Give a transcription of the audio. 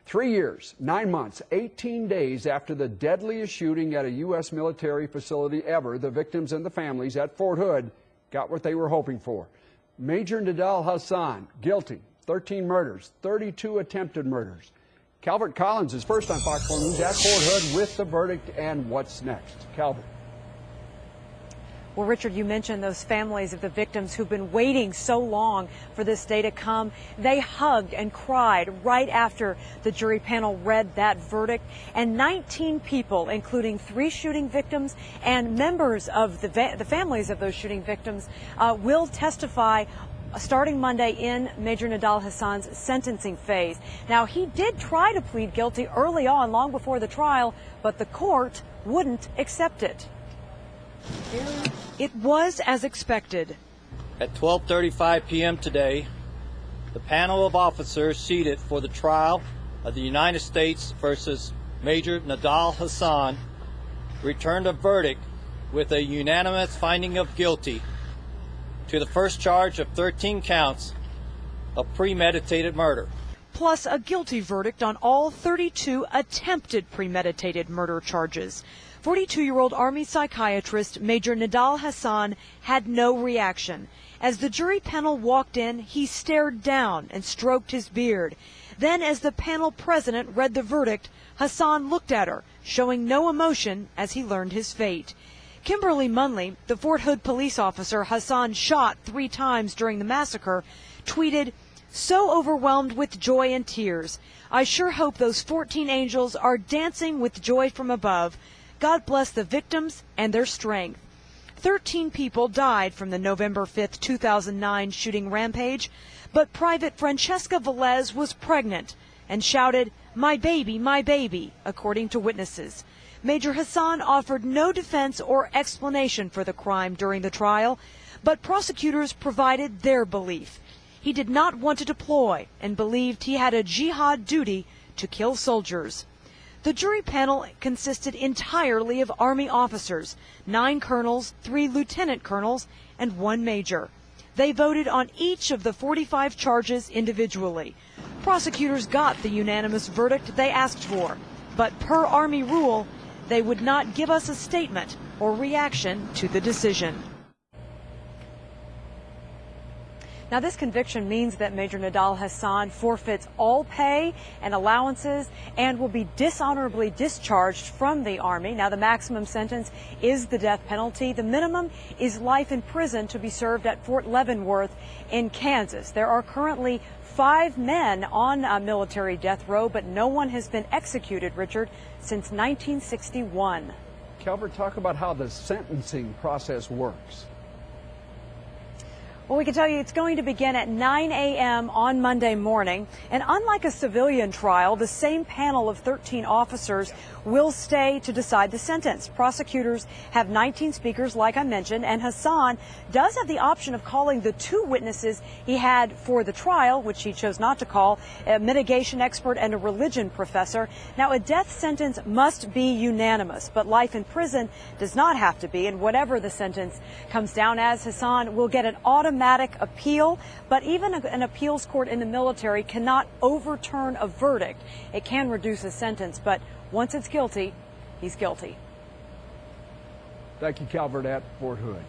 3 years, 9 months, 18 days after the deadliest shooting at a U.S. military facility ever, the victims and the families at Fort Hood got what they were hoping for. Major Nidal Hasan, guilty, 13 murders, 32 attempted murders. Calvert Collins is first on Fox 4 News at Fort Hood with the verdict and what's next. Calvert. Well, Richard, you mentioned those families of the victims who've been waiting so long for this day to come. They hugged and cried right after the jury panel read that verdict. And 19 people, including 3 shooting victims and members of the families of those shooting victims, will testify starting Monday in Major Nidal Hasan's sentencing phase. Now, he did try to plead guilty early on, long before the trial, but the court wouldn't accept it. It was as expected. At 12:35 p.m. today, the panel of officers seated for the trial of the United States versus Major Nidal Hasan returned a verdict with a unanimous finding of guilty to the first charge of 13 counts of premeditated murder, plus a guilty verdict on all 32 attempted premeditated murder charges. 42-year-old Army psychiatrist Major Nidal Hasan had no reaction. As the jury panel walked in, he stared down and stroked his beard. Then, as the panel president read the verdict, Hasan looked at her, showing no emotion as he learned his fate. Kimberly Munley, the Fort Hood police officer Hasan shot 3 times during the massacre, tweeted, "So overwhelmed with joy and tears. I sure hope those 14 angels are dancing with joy from above. God bless the victims and their strength." 13 people died from the November 5th, 2009 shooting rampage, but Private Francesca Velez was pregnant and shouted, my baby," according to witnesses. Major Hasan offered no defense or explanation for the crime during the trial, but prosecutors provided their belief. He did not want to deploy and believed he had a jihad duty to kill soldiers. The jury panel consisted entirely of Army officers, 9 colonels, 3 lieutenant colonels, and 1 major. They voted on each of the 45 charges individually. Prosecutors got the unanimous verdict they asked for, but per Army rule, they would not give us a statement or reaction to the decision. Now, this conviction means that Major Nidal Hasan forfeits all pay and allowances and will be dishonorably discharged from the Army. Now, the maximum sentence is the death penalty. The minimum is life in prison to be served at Fort Leavenworth in Kansas. There are currently 5 men on military death row, but no one has been executed, Richard, since 1961. Calvert, talk about how the sentencing process works. Well, we can tell you it's going to begin at 9 a.m. on Monday morning. And unlike a civilian trial, the same panel of 13 officers will stay to decide the sentence. Prosecutors have 19 speakers, like I mentioned, and Hasan does have the option of calling the 2 witnesses he had for the trial, which he chose not to call, a mitigation expert and a religion professor. Now, a death sentence must be unanimous, but life in prison does not have to be. And whatever the sentence comes down as, Hasan will get an automatic appeal, but even an appeals court in the military cannot overturn a verdict. It can reduce a sentence, but once it's guilty, he's guilty. Thank you, Calvert at Fort Hood.